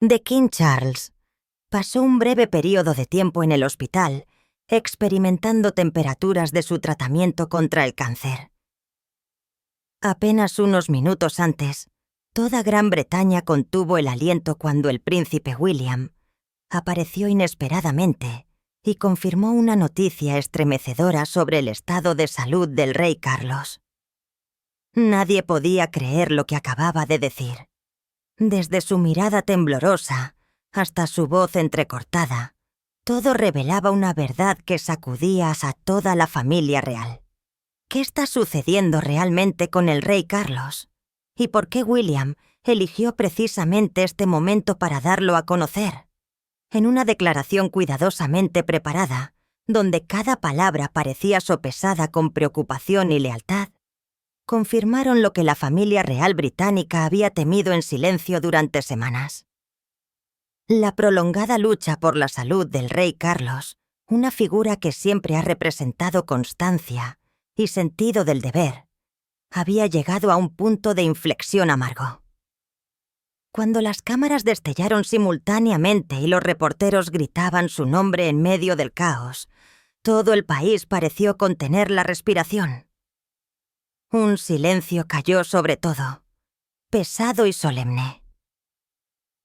The King Charles pasó un breve periodo de tiempo en el hospital, experimentando temperaturas de su tratamiento contra el cáncer. Apenas unos minutos antes, toda Gran Bretaña contuvo el aliento cuando el príncipe William apareció inesperadamente y confirmó una noticia estremecedora sobre el estado de salud del rey Carlos. Nadie podía creer lo que acababa de decir. Desde su mirada temblorosa hasta su voz entrecortada, todo revelaba una verdad que sacudía a toda la familia real. ¿Qué está sucediendo realmente con el rey Carlos? ¿Y por qué William eligió precisamente este momento para darlo a conocer? En una declaración cuidadosamente preparada, donde cada palabra parecía sopesada con preocupación y lealtad, confirmaron lo que la familia real británica había temido en silencio durante semanas. La prolongada lucha por la salud del rey Carlos, una figura que siempre ha representado constancia y sentido del deber, había llegado a un punto de inflexión amargo. Cuando las cámaras destellaron simultáneamente y los reporteros gritaban su nombre en medio del caos, todo el país pareció contener la respiración. Un silencio cayó sobre todo, pesado y solemne.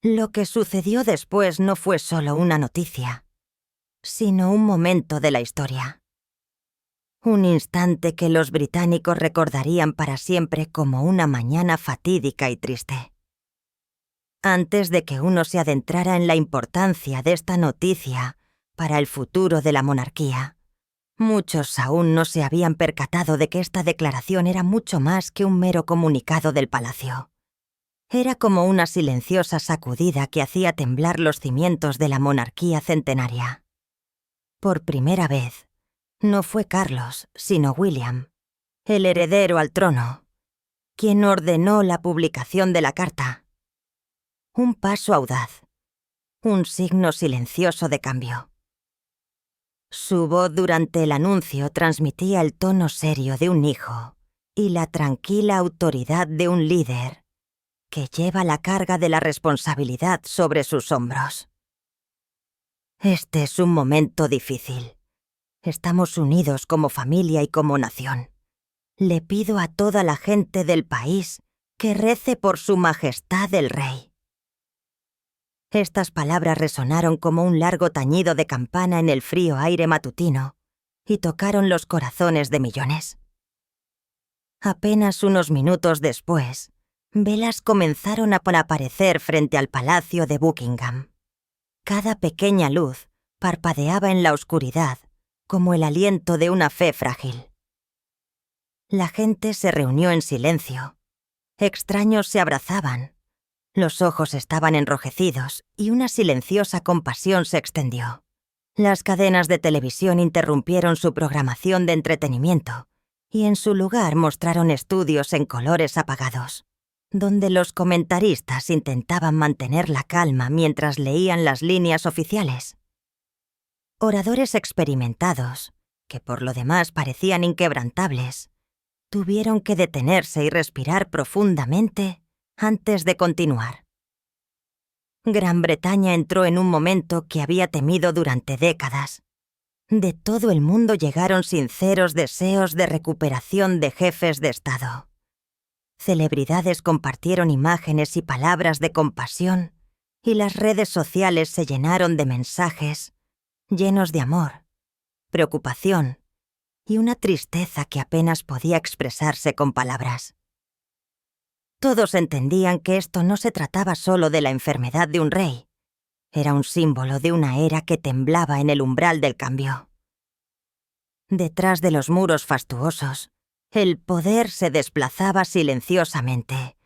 Lo que sucedió después no fue solo una noticia, sino un momento de la historia. Un instante que los británicos recordarían para siempre como una mañana fatídica y triste. Antes de que uno se adentrara en la importancia de esta noticia para el futuro de la monarquía, muchos aún no se habían percatado de que esta declaración era mucho más que un mero comunicado del palacio. Era como una silenciosa sacudida que hacía temblar los cimientos de la monarquía centenaria. Por primera vez, no fue Carlos, sino William, el heredero al trono, quien ordenó la publicación de la carta. Un paso audaz, un signo silencioso de cambio. Su voz durante el anuncio transmitía el tono serio de un hijo y la tranquila autoridad de un líder que lleva la carga de la responsabilidad sobre sus hombros. Este es un momento difícil. Estamos unidos como familia y como nación. Le pido a toda la gente del país que rece por su majestad el rey. Estas palabras resonaron como un largo tañido de campana en el frío aire matutino y tocaron los corazones de millones. Apenas unos minutos después, velas comenzaron a aparecer frente al palacio de Buckingham. Cada pequeña luz parpadeaba en la oscuridad como el aliento de una fe frágil. La gente se reunió en silencio. Extraños se abrazaban. Los ojos estaban enrojecidos y una silenciosa compasión se extendió. Las cadenas de televisión interrumpieron su programación de entretenimiento y en su lugar mostraron estudios en colores apagados, donde los comentaristas intentaban mantener la calma mientras leían las líneas oficiales. Oradores experimentados, que por lo demás parecían inquebrantables, tuvieron que detenerse y respirar profundamente antes de continuar. Gran Bretaña entró en un momento que había temido durante décadas. De todo el mundo llegaron sinceros deseos de recuperación de jefes de Estado. Celebridades compartieron imágenes y palabras de compasión, y las redes sociales se llenaron de mensajes llenos de amor, preocupación y una tristeza que apenas podía expresarse con palabras. Todos entendían que esto no se trataba solo de la enfermedad de un rey. Era un símbolo de una era que temblaba en el umbral del cambio. Detrás de los muros fastuosos, el poder se desplazaba silenciosamente,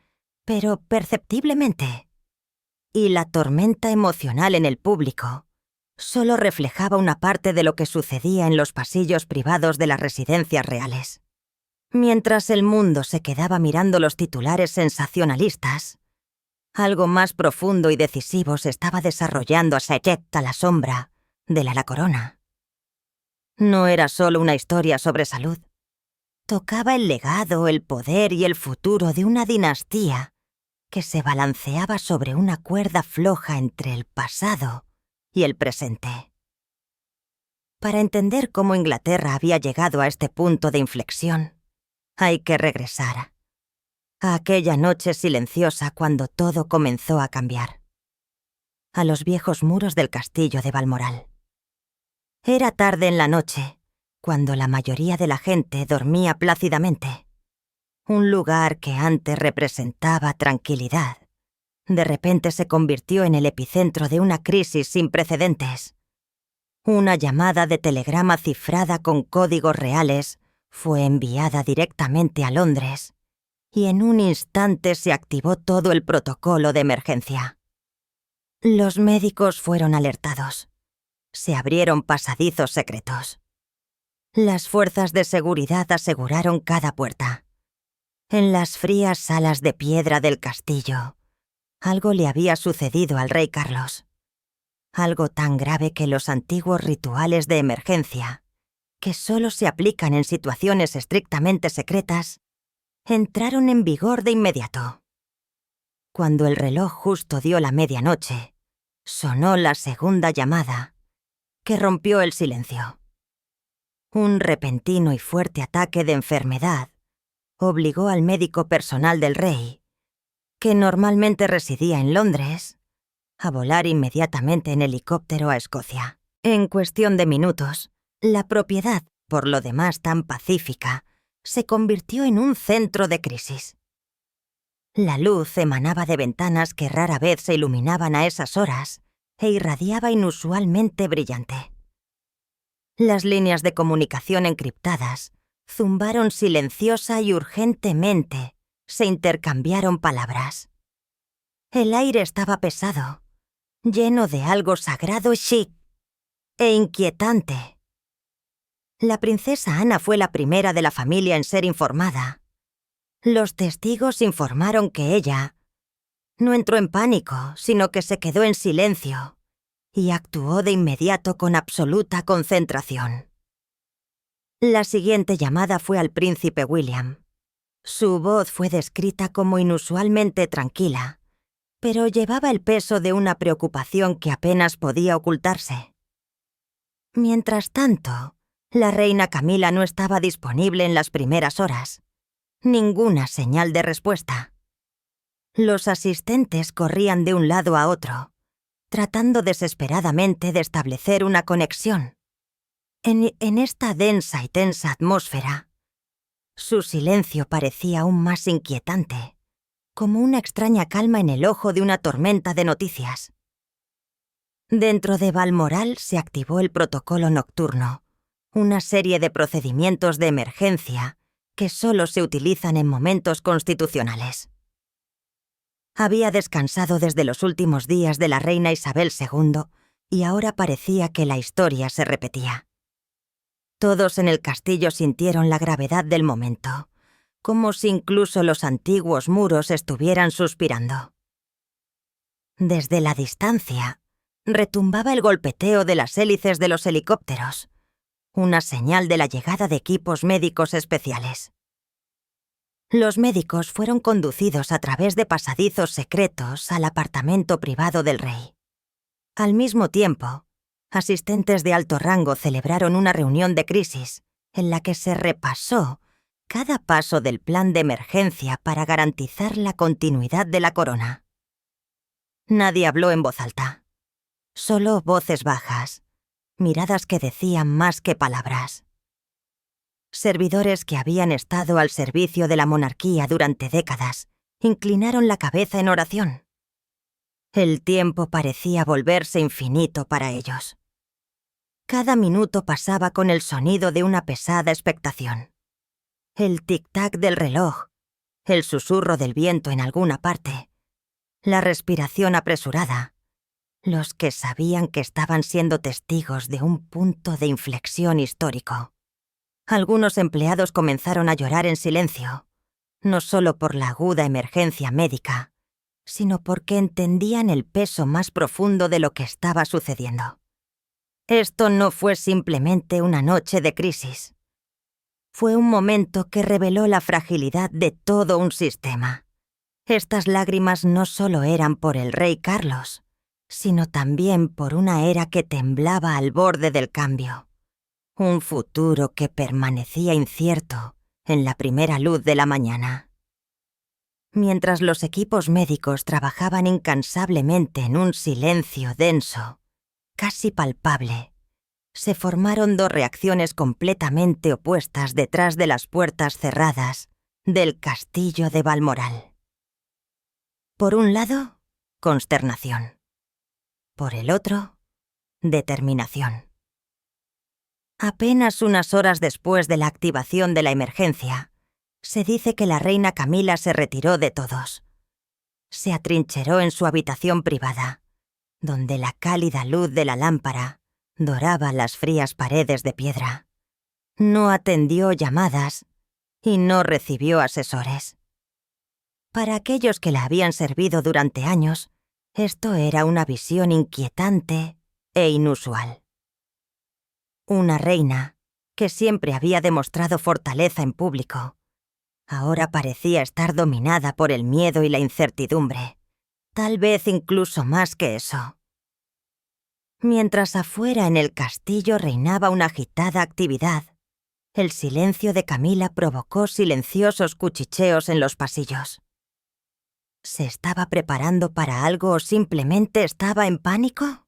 pero perceptiblemente. Y la tormenta emocional en el público solo reflejaba una parte de lo que sucedía en los pasillos privados de las residencias reales. Mientras el mundo se quedaba mirando los titulares sensacionalistas, algo más profundo y decisivo se estaba desarrollando a la sombra de la corona. No era solo una historia sobre salud. Tocaba el legado, el poder y el futuro de una dinastía que se balanceaba sobre una cuerda floja entre el pasado y el presente. Para entender cómo Inglaterra había llegado a este punto de inflexión, hay que regresar a aquella noche silenciosa cuando todo comenzó a cambiar, a los viejos muros del castillo de Balmoral. Era tarde en la noche, cuando la mayoría de la gente dormía plácidamente. Un lugar que antes representaba tranquilidad, de repente se convirtió en el epicentro de una crisis sin precedentes. Una llamada de telegrama cifrada con códigos reales fue enviada directamente a Londres, y en un instante se activó todo el protocolo de emergencia. Los médicos fueron alertados. Se abrieron pasadizos secretos. Las fuerzas de seguridad aseguraron cada puerta. En las frías salas de piedra del castillo, algo le había sucedido al rey Carlos. Algo tan grave que los antiguos rituales de emergencia, que solo se aplican en situaciones estrictamente secretas, entraron en vigor de inmediato. Cuando el reloj justo dio la medianoche, sonó la segunda llamada, que rompió el silencio. Un repentino y fuerte ataque de enfermedad obligó al médico personal del rey, que normalmente residía en Londres, a volar inmediatamente en helicóptero a Escocia. En cuestión de minutos, la propiedad, por lo demás tan pacífica, se convirtió en un centro de crisis. La luz emanaba de ventanas que rara vez se iluminaban a esas horas e irradiaba inusualmente brillante. Las líneas de comunicación encriptadas zumbaron silenciosa y urgentemente, se intercambiaron palabras. El aire estaba pesado, lleno de algo sagrado, chic e inquietante. La princesa Ana fue la primera de la familia en ser informada. Los testigos informaron que ella no entró en pánico, sino que se quedó en silencio y actuó de inmediato con absoluta concentración. La siguiente llamada fue al príncipe William. Su voz fue descrita como inusualmente tranquila, pero llevaba el peso de una preocupación que apenas podía ocultarse. Mientras tanto, la reina Camila no estaba disponible en las primeras horas. Ninguna señal de respuesta. Los asistentes corrían de un lado a otro, tratando desesperadamente de establecer una conexión. En esta densa y tensa atmósfera, su silencio parecía aún más inquietante, como una extraña calma en el ojo de una tormenta de noticias. Dentro de Balmoral se activó el protocolo nocturno, una serie de procedimientos de emergencia que solo se utilizan en momentos constitucionales. Había descansado desde los últimos días de la reina Isabel II y ahora parecía que la historia se repetía. Todos en el castillo sintieron la gravedad del momento, como si incluso los antiguos muros estuvieran suspirando. Desde la distancia, retumbaba el golpeteo de las hélices de los helicópteros, una señal de la llegada de equipos médicos especiales. Los médicos fueron conducidos a través de pasadizos secretos al apartamento privado del rey. Al mismo tiempo, asistentes de alto rango celebraron una reunión de crisis en la que se repasó cada paso del plan de emergencia para garantizar la continuidad de la corona. Nadie habló en voz alta. Solo voces bajas, miradas que decían más que palabras. Servidores que habían estado al servicio de la monarquía durante décadas inclinaron la cabeza en oración. El tiempo parecía volverse infinito para ellos. Cada minuto pasaba con el sonido de una pesada expectación. El tic-tac del reloj, el susurro del viento en alguna parte, la respiración apresurada, los que sabían que estaban siendo testigos de un punto de inflexión histórico. Algunos empleados comenzaron a llorar en silencio, no solo por la aguda emergencia médica, sino porque entendían el peso más profundo de lo que estaba sucediendo. Esto no fue simplemente una noche de crisis. Fue un momento que reveló la fragilidad de todo un sistema, Estas lágrimas no solo eran por el rey Carlos, sino también por una era que temblaba al borde del cambio. Un futuro que permanecía incierto en la primera luz de la mañana. Mientras los equipos médicos trabajaban incansablemente en un silencio denso, casi palpable, se formaron dos reacciones completamente opuestas detrás de las puertas cerradas del castillo de Balmoral. Por un lado, consternación. Por el otro, determinación. Apenas unas horas después de la activación de la emergencia, se dice que la reina Camila se retiró de todos. Se atrincheró en su habitación privada, donde la cálida luz de la lámpara doraba las frías paredes de piedra. No atendió llamadas y no recibió asesores. Para aquellos que la habían servido durante años, esto era una visión inquietante e inusual. Una reina que siempre había demostrado fortaleza en público, ahora parecía estar dominada por el miedo y la incertidumbre, tal vez incluso más que eso. Mientras afuera en el castillo reinaba una agitada actividad, el silencio de Camila provocó silenciosos cuchicheos en los pasillos. ¿Se estaba preparando para algo o simplemente estaba en pánico?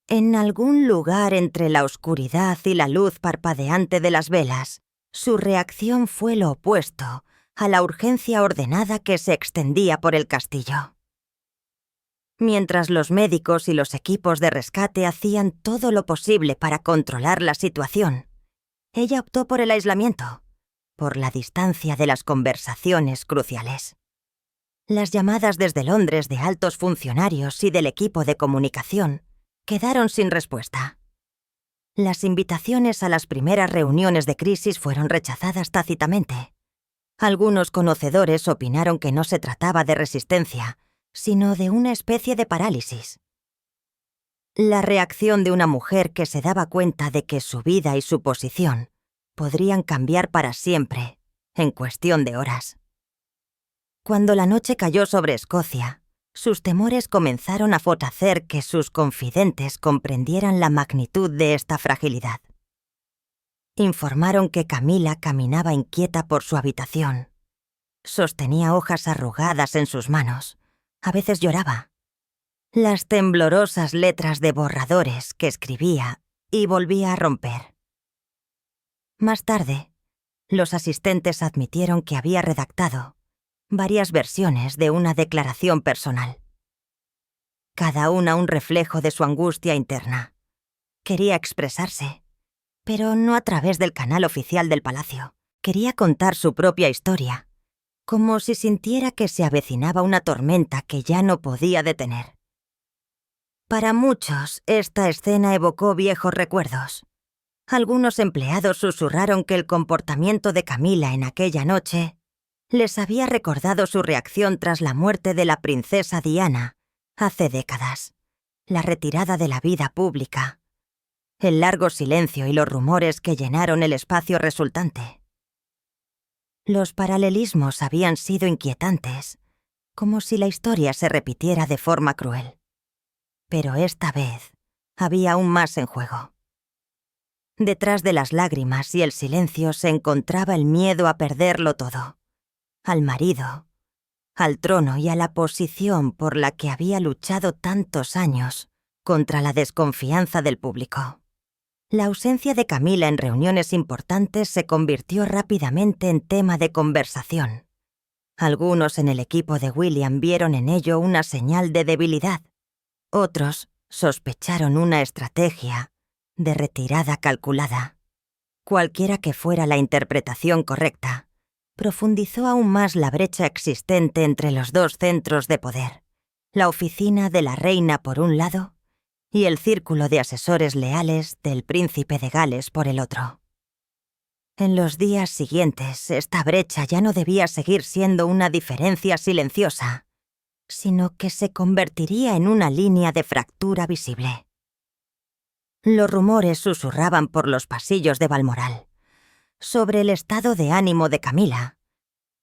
En algún lugar entre la oscuridad y la luz parpadeante de las velas, su reacción fue lo opuesto a la urgencia ordenada que se extendía por el castillo. Mientras los médicos y los equipos de rescate hacían todo lo posible para controlar la situación, ella optó por el aislamiento, por la distancia de las conversaciones cruciales. Las llamadas desde Londres de altos funcionarios y del equipo de comunicación quedaron sin respuesta. Las invitaciones a las primeras reuniones de crisis fueron rechazadas tácitamente. Algunos conocedores opinaron que no se trataba de resistencia, sino de una especie de parálisis. La reacción de una mujer que se daba cuenta de que su vida y su posición podrían cambiar para siempre, en cuestión de horas. Cuando la noche cayó sobre Escocia, sus temores comenzaron a hacer que sus confidentes comprendieran la magnitud de esta fragilidad. Informaron que Camila caminaba inquieta por su habitación. Sostenía hojas arrugadas en sus manos. A veces lloraba. Las temblorosas letras de borradores que escribía y volvía a romper. Más tarde, los asistentes admitieron que había redactado varias versiones de una declaración personal. Cada una un reflejo de su angustia interna. Quería expresarse, pero no a través del canal oficial del palacio. Quería contar su propia historia, como si sintiera que se avecinaba una tormenta que ya no podía detener. Para muchos, esta escena evocó viejos recuerdos. Algunos empleados susurraron que el comportamiento de Camila en aquella noche les había recordado su reacción tras la muerte de la princesa Diana hace décadas, la retirada de la vida pública, el largo silencio y los rumores que llenaron el espacio resultante. Los paralelismos habían sido inquietantes, como si la historia se repitiera de forma cruel. Pero esta vez había aún más en juego. Detrás de las lágrimas y el silencio se encontraba el miedo a perderlo todo. Al marido, al trono y a la posición por la que había luchado tantos años contra la desconfianza del público. La ausencia de Camila en reuniones importantes se convirtió rápidamente en tema de conversación. Algunos en el equipo de William vieron en ello una señal de debilidad. Otros sospecharon una estrategia de retirada calculada. Cualquiera que fuera la interpretación correcta, profundizó aún más la brecha existente entre los dos centros de poder, la oficina de la reina por un lado y el círculo de asesores leales del príncipe de Gales por el otro. En los días siguientes, esta brecha ya no debía seguir siendo una diferencia silenciosa, sino que se convertiría en una línea de fractura visible. Los rumores susurraban por los pasillos de Balmoral sobre el estado de ánimo de Camila,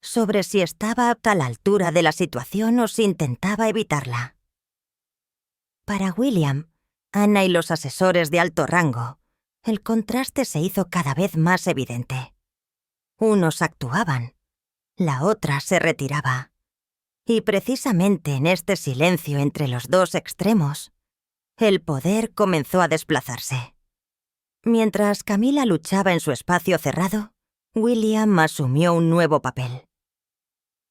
sobre si estaba a la altura de la situación o si intentaba evitarla. Para William, Anna y los asesores de alto rango, el contraste se hizo cada vez más evidente. Unos actuaban, la otra se retiraba. Y precisamente en este silencio entre los dos extremos, el poder comenzó a desplazarse. Mientras Camila luchaba en su espacio cerrado, William asumió un nuevo papel.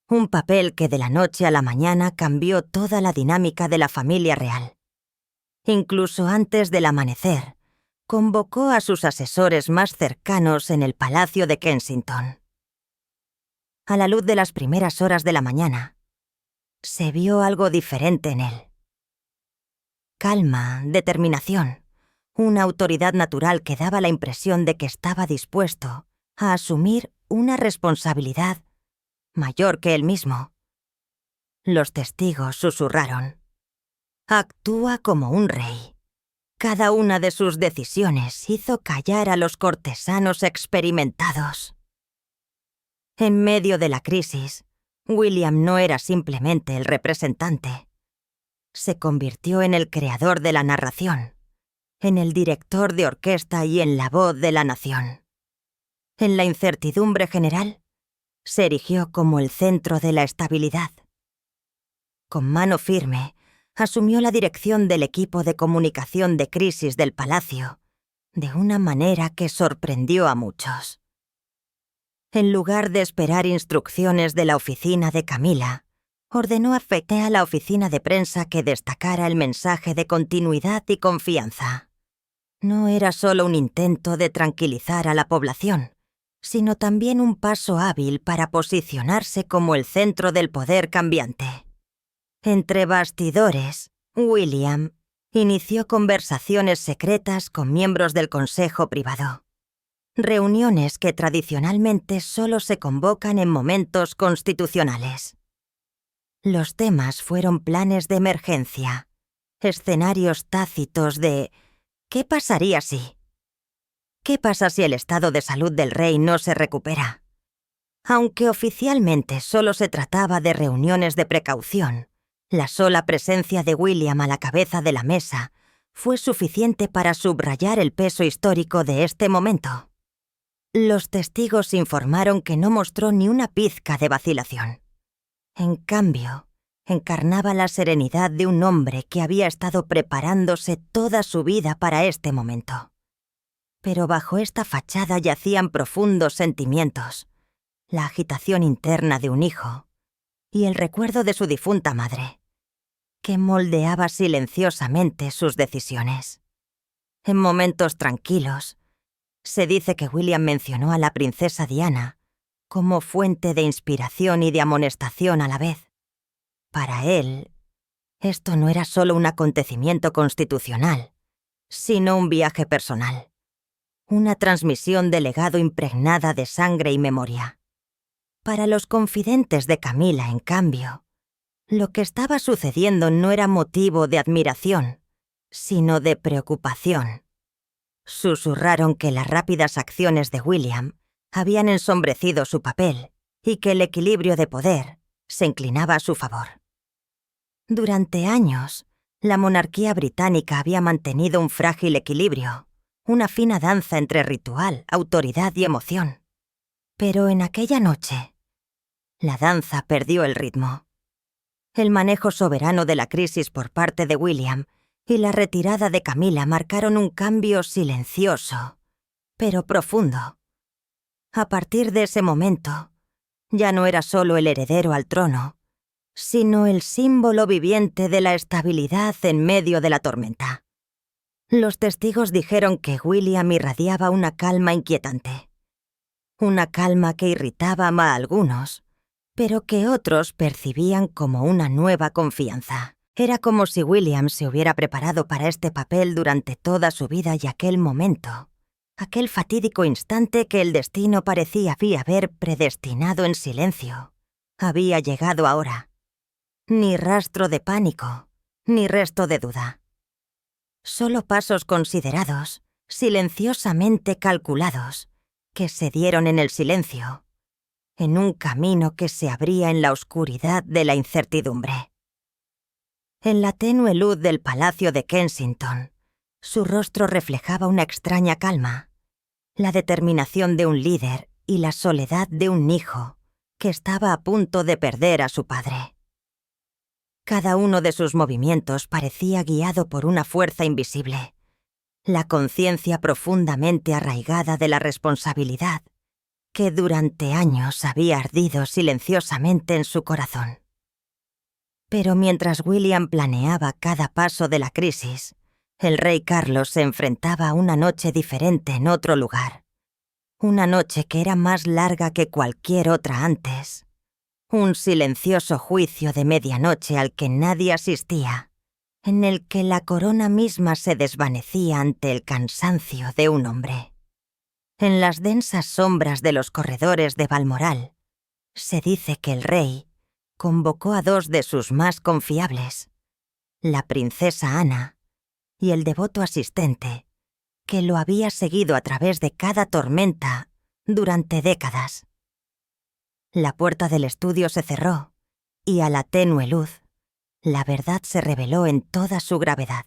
Un papel que de la noche a la mañana cambió toda la dinámica de la familia real. Incluso antes del amanecer, convocó a sus asesores más cercanos en el Palacio de Kensington. A la luz de las primeras horas de la mañana, se vio algo diferente en él. Calma, determinación, una autoridad natural que daba la impresión de que estaba dispuesto a asumir una responsabilidad mayor que él mismo. Los testigos susurraron: «Actúa como un rey». Cada una de sus decisiones hizo callar a los cortesanos experimentados. En medio de la crisis, William no era simplemente el representante. Se convirtió en el creador de la narración, en el director de orquesta y en la voz de la nación. En la incertidumbre general, se erigió como el centro de la estabilidad. Con mano firme, asumió la dirección del equipo de comunicación de crisis del palacio, de una manera que sorprendió a muchos. En lugar de esperar instrucciones de la oficina de Camila, ordenó a la oficina de prensa que destacara el mensaje de continuidad y confianza. No era solo un intento de tranquilizar a la población, sino también un paso hábil para posicionarse como el centro del poder cambiante. Entre bastidores, William inició conversaciones secretas con miembros del Consejo Privado. Reuniones que tradicionalmente solo se convocan en momentos constitucionales. Los temas fueron planes de emergencia, escenarios tácitos de ¿qué pasaría si? ¿Qué pasa si el estado de salud del rey no se recupera? Aunque oficialmente solo se trataba de reuniones de precaución, la sola presencia de William a la cabeza de la mesa fue suficiente para subrayar el peso histórico de este momento. Los testigos informaron que no mostró ni una pizca de vacilación. En cambio, encarnaba la serenidad de un hombre que había estado preparándose toda su vida para este momento. Pero bajo esta fachada yacían profundos sentimientos, la agitación interna de un hijo y el recuerdo de su difunta madre, que moldeaba silenciosamente sus decisiones. En momentos tranquilos, se dice que William mencionó a la princesa Diana como fuente de inspiración y de amonestación a la vez. Para él, esto no era solo un acontecimiento constitucional, sino un viaje personal, una transmisión de legado impregnada de sangre y memoria. Para los confidentes de Camila, en cambio, lo que estaba sucediendo no era motivo de admiración, sino de preocupación. Susurraron que las rápidas acciones de William habían ensombrecido su papel y que el equilibrio de poder se inclinaba a su favor. Durante años, la monarquía británica había mantenido un frágil equilibrio, una fina danza entre ritual, autoridad y emoción. Pero en aquella noche, la danza perdió el ritmo. El manejo soberano de la crisis por parte de William y la retirada de Camila marcaron un cambio silencioso, pero profundo. A partir de ese momento, ya no era solo el heredero al trono, sino el símbolo viviente de la estabilidad en medio de la tormenta. Los testigos dijeron que William irradiaba una calma inquietante. Una calma que irritaba a algunos, pero que otros percibían como una nueva confianza. Era como si William se hubiera preparado para este papel durante toda su vida y aquel momento, aquel fatídico instante que el destino parecía haber predestinado en silencio, había llegado ahora. Ni rastro de pánico, ni resto de duda. Solo pasos en un camino que se abría en la oscuridad de la incertidumbre. En la tenue luz del Palacio de Kensington, su rostro reflejaba una extraña calma, la determinación de un líder y la soledad de un hijo que estaba a punto de perder a su padre. Cada uno de sus movimientos parecía guiado por una fuerza invisible, la conciencia profundamente arraigada de la responsabilidad que durante años había ardido silenciosamente en su corazón. Pero mientras William planeaba cada paso de la crisis, el rey Carlos se enfrentaba a una noche diferente en otro lugar. Una noche que era más larga que cualquier otra antes. Un silencioso juicio de medianoche al que nadie asistía, en el que la corona misma se desvanecía ante el cansancio de un hombre. En las densas sombras de los corredores de Balmoral, se dice que el rey convocó a dos de sus más confiables, la princesa Ana y el devoto asistente, que lo había seguido a través de cada tormenta durante décadas. La puerta del estudio se cerró y a la tenue luz, la verdad se reveló en toda su gravedad.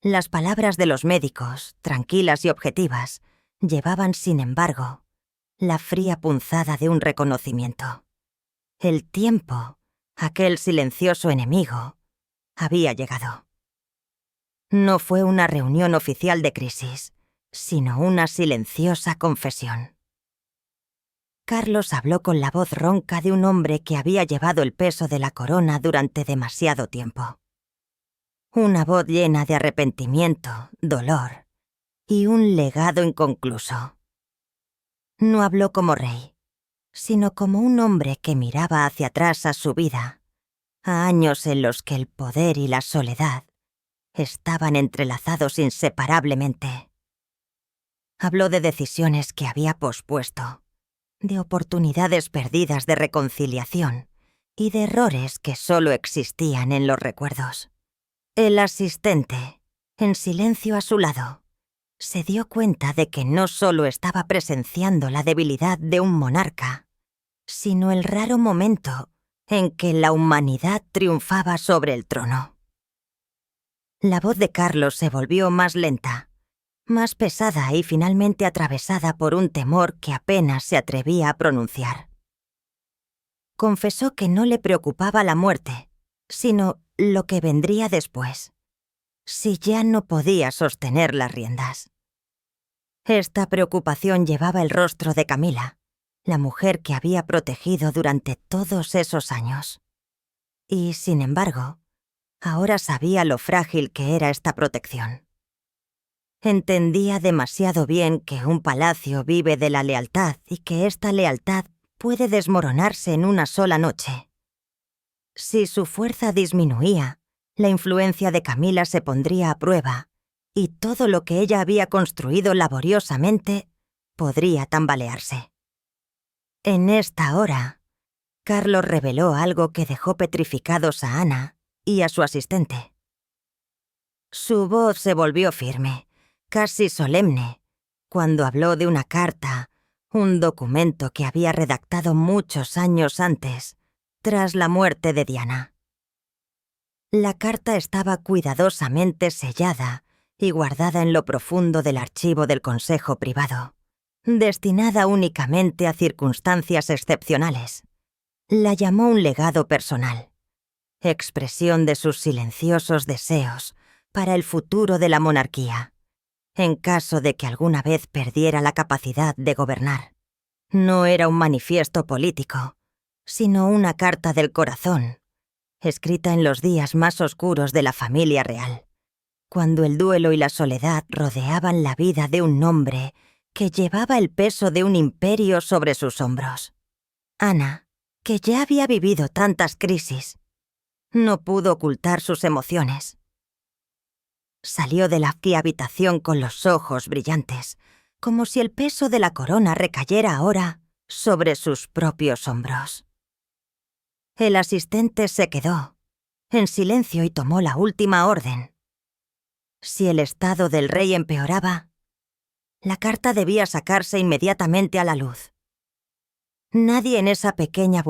Las palabras de los médicos, tranquilas y objetivas, llevaban, sin embargo, la fría punzada de un reconocimiento. El tiempo, aquel silencioso enemigo, había llegado. No fue una reunión oficial de crisis, sino una silenciosa confesión. Carlos habló con la voz ronca de un hombre que había llevado el peso de la corona durante demasiado tiempo. Una voz llena de arrepentimiento, dolor y un legado inconcluso. No habló como rey, sino como un hombre que miraba hacia atrás a su vida, a años en los que el poder y la soledad estaban entrelazados inseparablemente. Habló de decisiones que había pospuesto, de oportunidades perdidas de reconciliación y de errores que solo existían en los recuerdos. El asistente, en silencio a su lado, se dio cuenta de que no solo estaba presenciando la debilidad de un monarca, sino el raro momento en que la humanidad triunfaba sobre el trono. La voz de Carlos se volvió más lenta, más pesada y finalmente atravesada por un temor que apenas se atrevía a pronunciar. Confesó que no le preocupaba la muerte, sino lo que vendría después, si ya no podía sostener las riendas. Esta preocupación llevaba el rostro de Camila, la mujer que había protegido durante todos esos años. Y, sin embargo, ahora sabía lo frágil que era esta protección. Entendía demasiado bien que un palacio vive de la lealtad y que esta lealtad puede desmoronarse en una sola noche. Si su fuerza disminuía, la influencia de Camila se pondría a prueba y todo lo que ella había construido laboriosamente podría tambalearse. En esta hora, Carlos reveló algo que dejó petrificados a Ana y a su asistente. Su voz se volvió firme, casi solemne, cuando habló de una carta, un documento que había redactado muchos años antes, tras la muerte de Diana. La carta estaba cuidadosamente sellada y guardada en lo profundo del archivo del Consejo Privado, destinada únicamente a circunstancias excepcionales. La llamó un legado personal, expresión de sus silenciosos deseos para el futuro de la monarquía, en caso de que alguna vez perdiera la capacidad de gobernar. No era un manifiesto político, sino una carta del corazón, escrita en los días más oscuros de la familia real, cuando el duelo y la soledad rodeaban la vida de un hombre que llevaba el peso de un imperio sobre sus hombros. Ana, que ya había vivido tantas crisis, no pudo ocultar sus emociones. Salió de la fría habitación con los ojos brillantes, como si el peso de la corona recayera ahora sobre sus propios hombros. El asistente se quedó, en silencio, y tomó la última orden. Si el estado del rey empeoraba, la carta debía sacarse inmediatamente a la luz. Nadie en esa pequeña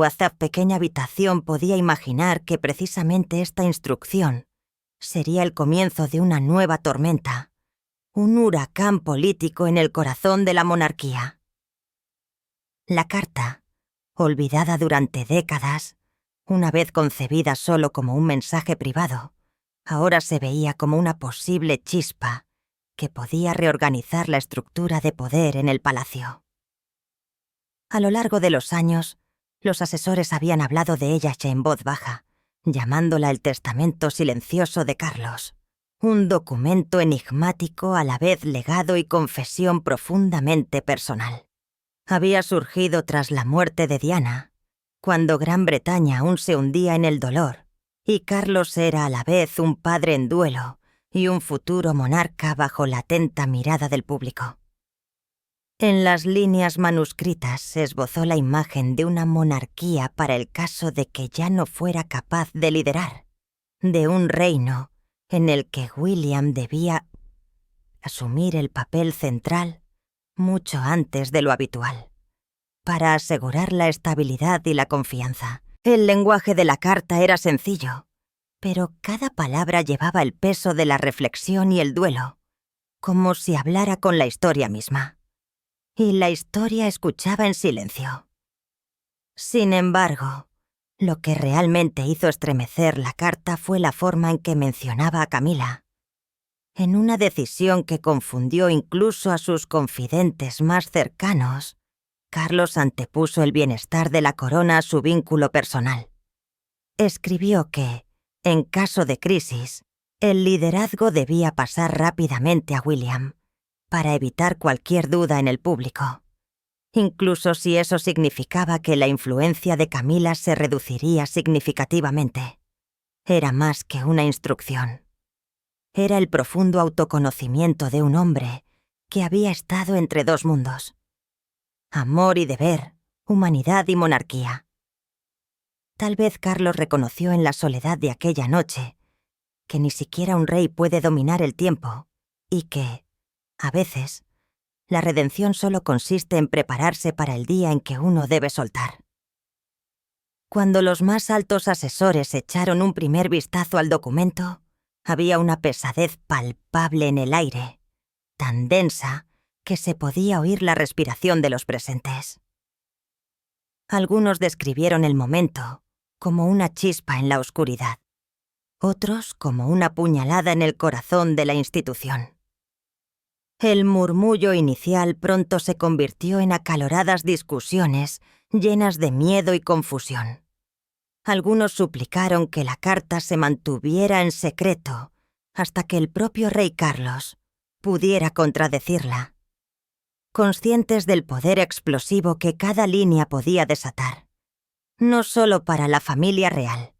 habitación podía imaginar que precisamente esta instrucción sería el comienzo de una nueva tormenta, un huracán político en el corazón de la monarquía. La carta, olvidada durante décadas, una vez concebida solo como un mensaje privado, ahora se veía como una posible chispa que podía reorganizar la estructura de poder en el palacio. A lo largo de los años, los asesores habían hablado de ella en voz baja, llamándola el testamento silencioso de Carlos, un documento enigmático a la vez legado y confesión profundamente personal. Había surgido tras la muerte de Diana, cuando Gran Bretaña aún se hundía en el dolor, y Carlos era a la vez un padre en duelo y un futuro monarca bajo la atenta mirada del público. En las líneas manuscritas se esbozó la imagen de una monarquía para el caso de que ya no fuera capaz de liderar, de un reino en el que William debía asumir el papel central mucho antes de lo habitual, para asegurar la estabilidad y la confianza. El lenguaje de la carta era sencillo, pero cada palabra llevaba el peso de la reflexión y el duelo, como si hablara con la historia misma. Y la historia escuchaba en silencio. Sin embargo, lo que realmente hizo estremecer la carta fue la forma en que mencionaba a Camila. En una decisión que confundió incluso a sus confidentes más cercanos, Carlos antepuso el bienestar de la corona a su vínculo personal. Escribió que, en caso de crisis, el liderazgo debía pasar rápidamente a William, para evitar cualquier duda en el público, incluso si eso significaba que la influencia de Camila se reduciría significativamente. Era más que una instrucción. Era el profundo autoconocimiento de un hombre que había estado entre dos mundos: amor y deber, humanidad y monarquía. Tal vez Carlos reconoció en la soledad de aquella noche que ni siquiera un rey puede dominar el tiempo y que, a veces, la redención solo consiste en prepararse para el día en que uno debe soltar. Cuando los más altos asesores echaron un primer vistazo al documento, había una pesadez palpable en el aire, tan densa que se podía oír la respiración de los presentes. Algunos describieron el momento como una chispa en la oscuridad, otros como una puñalada en el corazón de la institución. El murmullo inicial pronto se convirtió en acaloradas discusiones llenas de miedo y confusión. Algunos suplicaron que la carta se mantuviera en secreto hasta que el propio rey Carlos pudiera contradecirla, conscientes del poder explosivo que cada línea podía desatar, no solo para la familia real,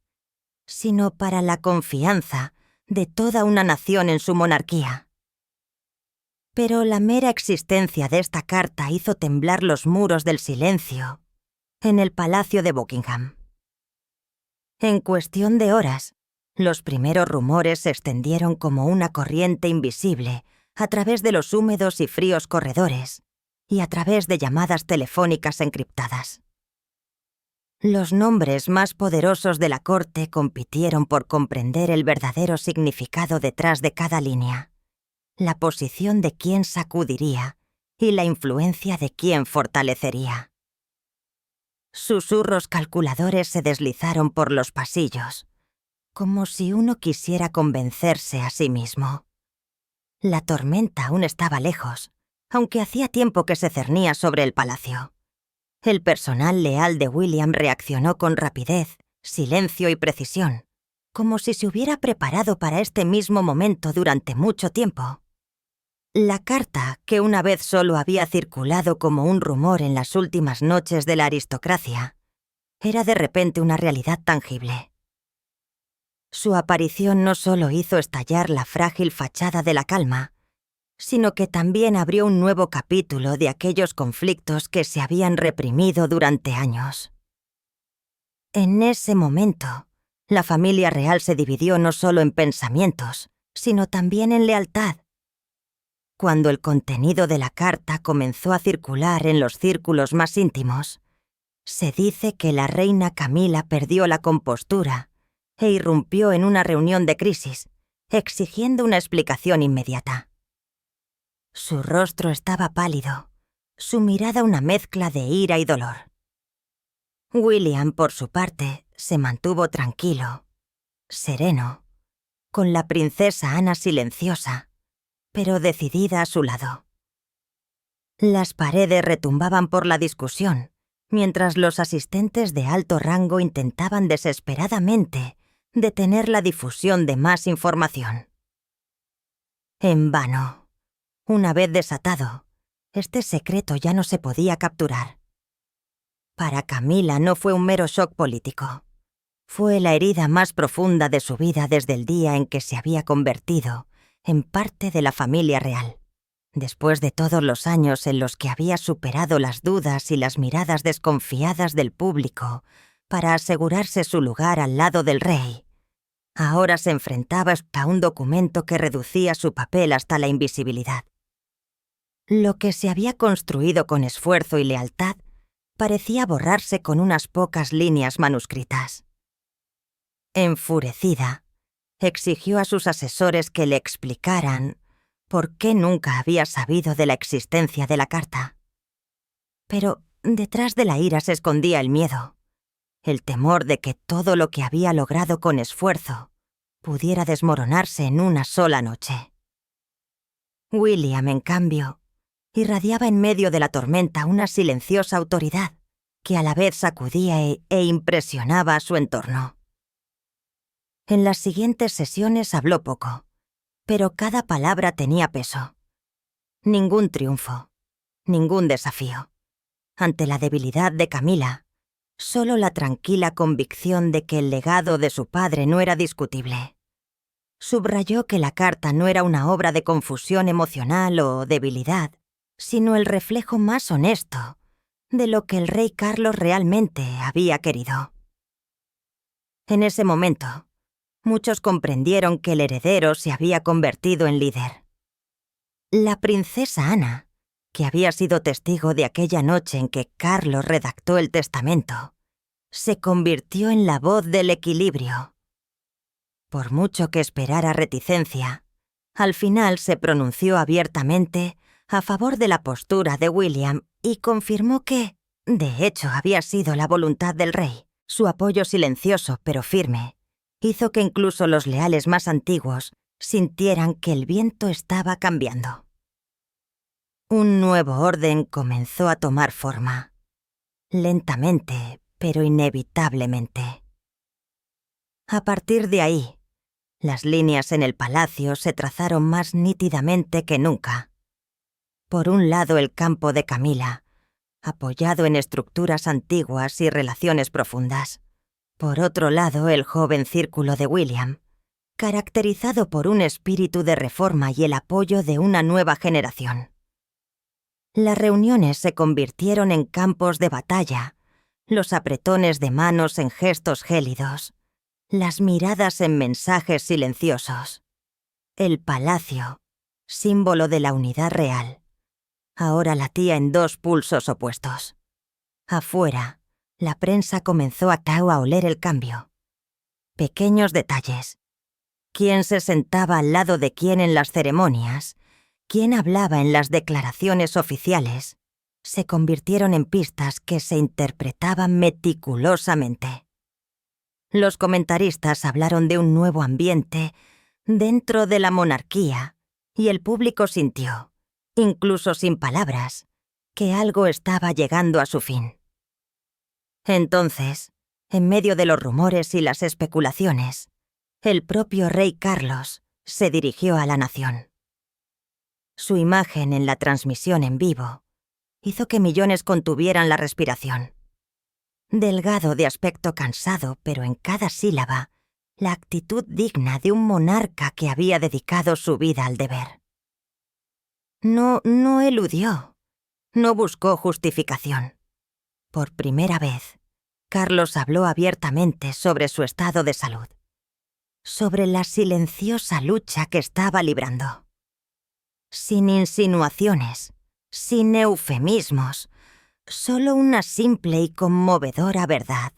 sino para la confianza de toda una nación en su monarquía. Pero la mera existencia de esta carta hizo temblar los muros del silencio en el Palacio de Buckingham. En cuestión de horas, los primeros rumores se extendieron como una corriente invisible a través de los húmedos y fríos corredores y a través de llamadas telefónicas encriptadas. Los nombres más poderosos de la corte compitieron por comprender el verdadero significado detrás de cada línea, la posición de quien sacudiría y la influencia de quien fortalecería. Susurros calculadores se deslizaron por los pasillos, como si uno quisiera convencerse a sí mismo. La tormenta aún estaba lejos, aunque hacía tiempo que se cernía sobre el palacio. El personal leal de William reaccionó con rapidez, silencio y precisión, como si se hubiera preparado para este mismo momento durante mucho tiempo. La carta, que una vez solo había circulado como un rumor en las últimas noches de la aristocracia, era de repente una realidad tangible. Su aparición no solo hizo estallar la frágil fachada de la calma, sino que también abrió un nuevo capítulo de aquellos conflictos que se habían reprimido durante años. En ese momento, la familia real se dividió no solo en pensamientos, sino también en lealtad. Cuando el contenido de la carta comenzó a circular en los círculos más íntimos, Se dice que la reina Camila perdió la compostura e irrumpió en una reunión de crisis, exigiendo una explicación inmediata. Su rostro estaba pálido, su mirada una mezcla de ira y dolor. William, por su parte, se mantuvo tranquilo, sereno, con la princesa Ana silenciosa, pero decidida a su lado. Las paredes retumbaban por la discusión, mientras los asistentes de alto rango intentaban desesperadamente detener la difusión de más información. En vano. Una vez desatado, este secreto ya no se podía capturar. Para Camila no fue un mero shock político. Fue la herida más profunda de su vida desde el día en que se había convertido en parte de la familia real. Después de todos los años en los que había superado las dudas y las miradas desconfiadas del público para asegurarse su lugar al lado del rey, ahora se enfrentaba a un documento que reducía su papel hasta la invisibilidad. Lo que se había construido con esfuerzo y lealtad parecía borrarse con unas pocas líneas manuscritas. Enfurecida, exigió a sus asesores que le explicaran por qué nunca había sabido de la existencia de la carta. Pero detrás de la ira se escondía el miedo, el temor de que todo lo que había logrado con esfuerzo pudiera desmoronarse en una sola noche. William, en cambio, irradiaba en medio de la tormenta una silenciosa autoridad que a la vez sacudía e impresionaba a su entorno. En las siguientes sesiones habló poco, pero cada palabra tenía peso. Ningún triunfo, ningún desafío. Ante la debilidad de Camila, solo la tranquila convicción de que el legado de su padre no era discutible. Subrayó que la carta no era una obra de confusión emocional o debilidad, sino el reflejo más honesto de lo que el rey Carlos realmente había querido. En ese momento, muchos comprendieron que el heredero se había convertido en líder. La princesa Ana, que había sido testigo de aquella noche en que Carlos redactó el testamento, se convirtió en la voz del equilibrio. Por mucho que esperara reticencia, al final se pronunció abiertamente a favor de la postura de William y confirmó que, de hecho, había sido la voluntad del rey. Su apoyo silencioso pero firme hizo que incluso los leales más antiguos sintieran que el viento estaba cambiando. Un nuevo orden comenzó a tomar forma, lentamente, pero inevitablemente. A partir de ahí, las líneas en el palacio se trazaron más nítidamente que nunca. Por un lado, el campo de Camila, apoyado en estructuras antiguas y relaciones profundas. Por otro lado, el joven círculo de William, caracterizado por un espíritu de reforma y el apoyo de una nueva generación. Las reuniones se convirtieron en campos de batalla, los apretones de manos en gestos gélidos, las miradas en mensajes silenciosos. El palacio, símbolo de la unidad real, ahora latía en dos pulsos opuestos. Afuera, la prensa comenzó a oler el cambio. Pequeños detalles. ¿Quién se sentaba al lado de quién en las ceremonias? ¿Quién hablaba en las declaraciones oficiales? Se convirtieron en pistas que se interpretaban meticulosamente. Los comentaristas hablaron de un nuevo ambiente dentro de la monarquía y el público sintió, incluso sin palabras, que algo estaba llegando a su fin. Entonces, en medio de los rumores y las especulaciones, el propio rey Carlos se dirigió a la nación. Su imagen en la transmisión en vivo hizo que millones contuvieran la respiración. Delgado, de aspecto cansado, pero en cada sílaba, la actitud digna de un monarca que había dedicado su vida al deber. No eludió, no buscó justificación. Por primera vez, Carlos habló abiertamente sobre su estado de salud, sobre la silenciosa lucha que estaba librando. Sin insinuaciones, sin eufemismos, solo una simple y conmovedora verdad,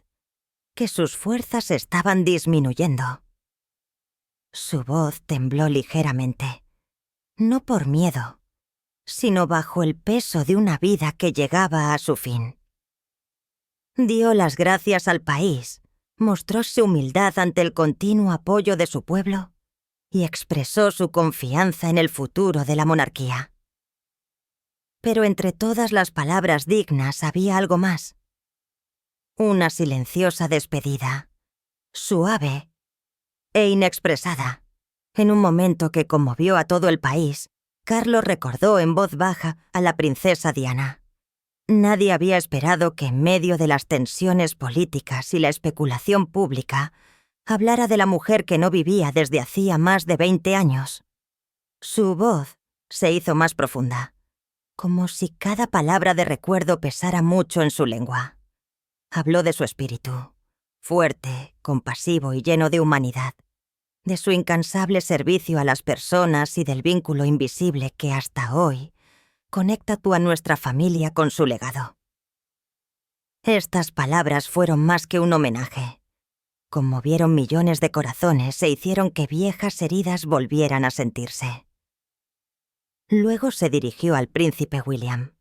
que sus fuerzas estaban disminuyendo. Su voz tembló ligeramente, no por miedo, sino bajo el peso de una vida que llegaba a su fin. Dio las gracias al país, mostró su humildad ante el continuo apoyo de su pueblo y expresó su confianza en el futuro de la monarquía. Pero entre todas las palabras dignas había algo más. Una silenciosa despedida, suave e inexpresada. En un momento que conmovió a todo el país, Carlos recordó en voz baja a la princesa Diana. Nadie había esperado que en medio de las tensiones políticas y la especulación pública hablara de la mujer que no vivía desde hacía más de 20 años. Su voz se hizo más profunda, como si cada palabra de recuerdo pesara mucho en su lengua. Habló de su espíritu, fuerte, compasivo y lleno de humanidad, de su incansable servicio a las personas y del vínculo invisible que hasta hoy conecta a nuestra familia con su legado. Estas palabras fueron más que un homenaje. Conmovieron millones de corazones e hicieron que viejas heridas volvieran a sentirse. Luego se dirigió al príncipe William.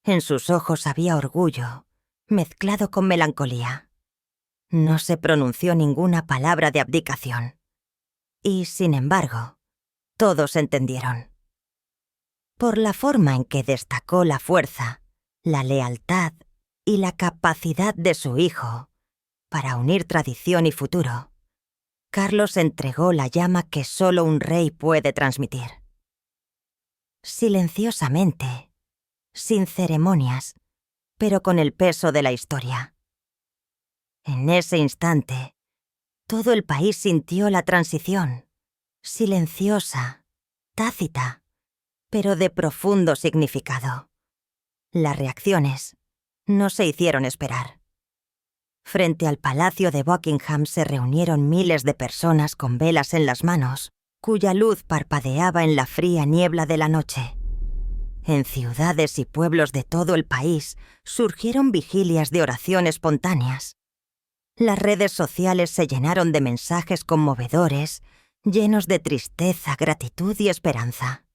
En sus ojos había orgullo, mezclado con melancolía. No se pronunció ninguna palabra de abdicación. Y, sin embargo, todos entendieron. Por la forma en que destacó la fuerza, la lealtad y la capacidad de su hijo para unir tradición y futuro, Carlos entregó la llama que solo un rey puede transmitir. Silenciosamente, sin ceremonias, pero con el peso de la historia. En ese instante, todo el país sintió la transición, silenciosa, tácita, pero de profundo significado. Las reacciones no se hicieron esperar. Frente al palacio de Buckingham se reunieron miles de personas con velas en las manos, cuya luz parpadeaba en la fría niebla de la noche. En ciudades y pueblos de todo el país surgieron vigilias de oración espontáneas. Las redes sociales se llenaron de mensajes conmovedores, llenos de tristeza, gratitud y esperanza.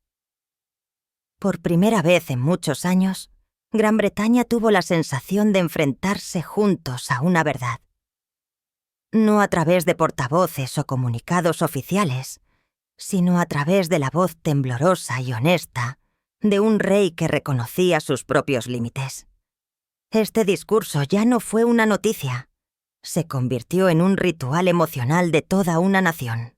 Por primera vez en muchos años, Gran Bretaña tuvo la sensación de enfrentarse juntos a una verdad. No a través de portavoces o comunicados oficiales, sino a través de la voz temblorosa y honesta de un rey que reconocía sus propios límites. Este discurso ya no fue una noticia, se convirtió en un ritual emocional de toda una nación.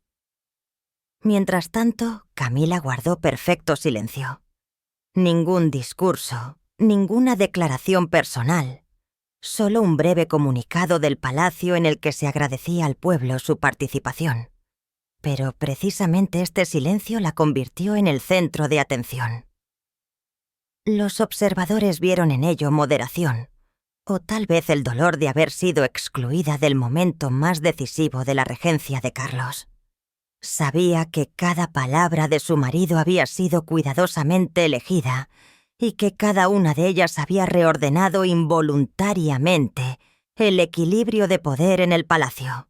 Mientras tanto, Camila guardó perfecto silencio. Ningún discurso, ninguna declaración personal, solo un breve comunicado del palacio en el que se agradecía al pueblo su participación. Pero precisamente este silencio la convirtió en el centro de atención. Los observadores vieron en ello moderación, o tal vez el dolor de haber sido excluida del momento más decisivo de la regencia de Carlos. Sabía que cada palabra de su marido había sido cuidadosamente elegida y que cada una de ellas había reordenado involuntariamente el equilibrio de poder en el palacio.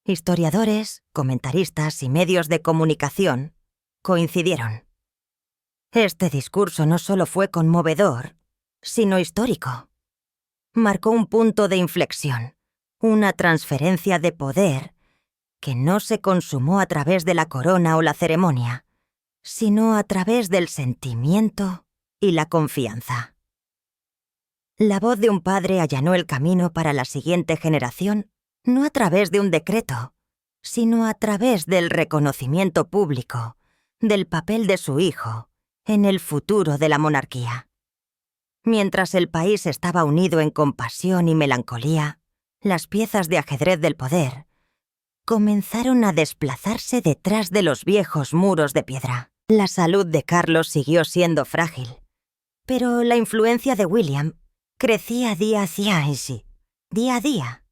Historiadores, comentaristas y medios de comunicación coincidieron. Este discurso no solo fue conmovedor, sino histórico. Marcó un punto de inflexión, una transferencia de poder que no se consumó a través de la corona o la ceremonia, sino a través del sentimiento y la confianza. La voz de un padre allanó el camino para la siguiente generación, no a través de un decreto, sino a través del reconocimiento público del papel de su hijo en el futuro de la monarquía. Mientras el país estaba unido en compasión y melancolía, las piezas de ajedrez del poder comenzaron a desplazarse detrás de los viejos muros de piedra. La salud de Carlos siguió siendo frágil, pero la influencia de William crecía día a día.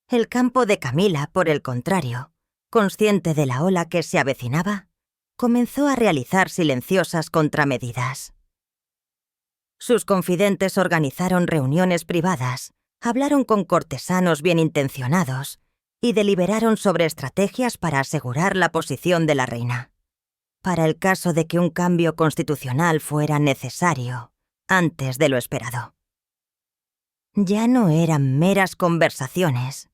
El campo de Camila, por el contrario, consciente de la ola que se avecinaba, comenzó a realizar silenciosas contramedidas. Sus confidentes organizaron reuniones privadas, hablaron con cortesanos bien intencionados y deliberaron sobre estrategias para asegurar la posición de la reina, para el caso de que un cambio constitucional fuera necesario antes de lo esperado. Ya no eran meras conversaciones,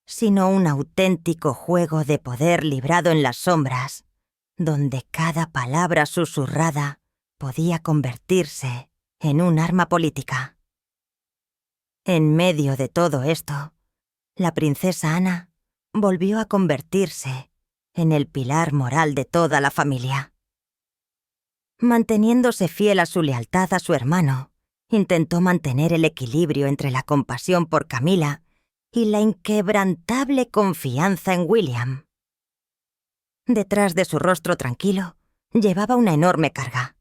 sino un auténtico juego de poder librado en las sombras, donde cada palabra susurrada podía convertirse en un arma política. En medio de todo esto, la princesa Ana volvió a convertirse en el pilar moral de toda la familia. Manteniéndose fiel a su lealtad a su hermano, intentó mantener el equilibrio entre la compasión por Camila y la inquebrantable confianza en William. Detrás de su rostro tranquilo, llevaba una enorme carga.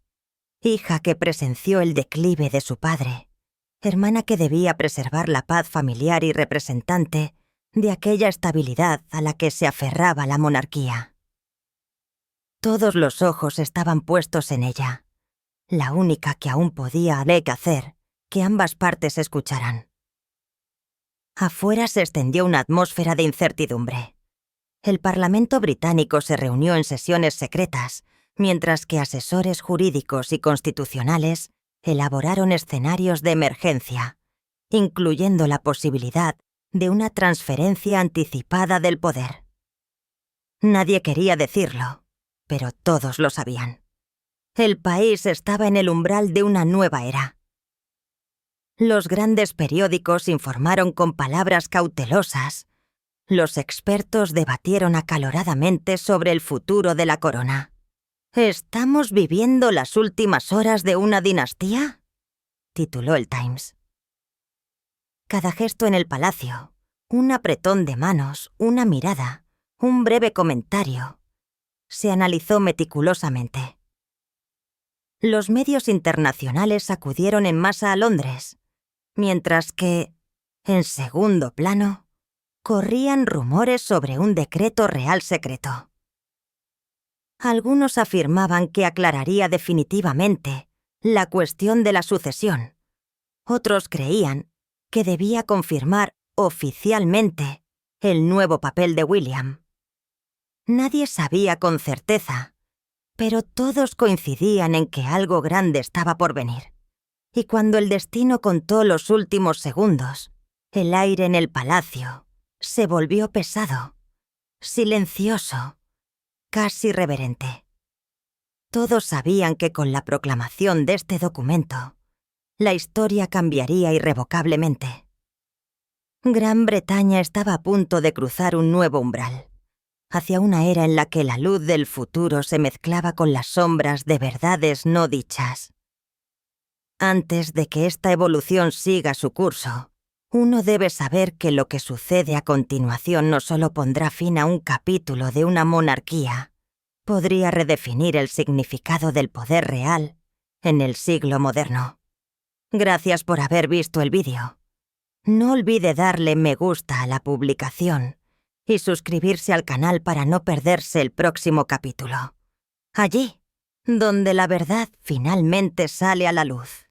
Hija que presenció el declive de su padre, hermana que debía preservar la paz familiar y representante de aquella estabilidad a la que se aferraba la monarquía. Todos los ojos estaban puestos en ella, la única que aún podía hacer que ambas partes escucharan. Afuera se extendió una atmósfera de incertidumbre. El Parlamento británico se reunió en sesiones secretas, mientras que asesores jurídicos y constitucionales elaboraron escenarios de emergencia, incluyendo la posibilidad de una transferencia anticipada del poder. Nadie quería decirlo, pero todos lo sabían. El país estaba en el umbral de una nueva era. Los grandes periódicos informaron con palabras cautelosas. Los expertos debatieron acaloradamente sobre el futuro de la corona. ¿Estamos viviendo las últimas horas de una dinastía?, tituló el Times. Cada gesto en el palacio, un apretón de manos, una mirada, un breve comentario, se analizó meticulosamente. Los medios internacionales acudieron en masa a Londres, mientras que, en segundo plano, corrían rumores sobre un decreto real secreto. Algunos afirmaban que aclararía definitivamente la cuestión de la sucesión. Otros creían que debía confirmar oficialmente el nuevo papel de William. Nadie sabía con certeza, pero todos coincidían en que algo grande estaba por venir. Y cuando el destino contó los últimos segundos, el aire en el palacio se volvió pesado, silencioso, casi reverente. Todos sabían que con la proclamación de este documento, la historia cambiaría irrevocablemente. Gran Bretaña estaba a punto de cruzar un nuevo umbral, hacia una era en la que la luz del futuro se mezclaba con las sombras de verdades no dichas. Antes de que esta evolución siga su curso, uno debe saber que lo que sucede a continuación no solo pondrá fin a un capítulo de una monarquía, podría redefinir el significado del poder real en el siglo moderno. Gracias por haber visto el vídeo. No olvide darle me gusta a la publicación y suscribirse al canal para no perderse el próximo capítulo. Allí, donde la verdad finalmente sale a la luz.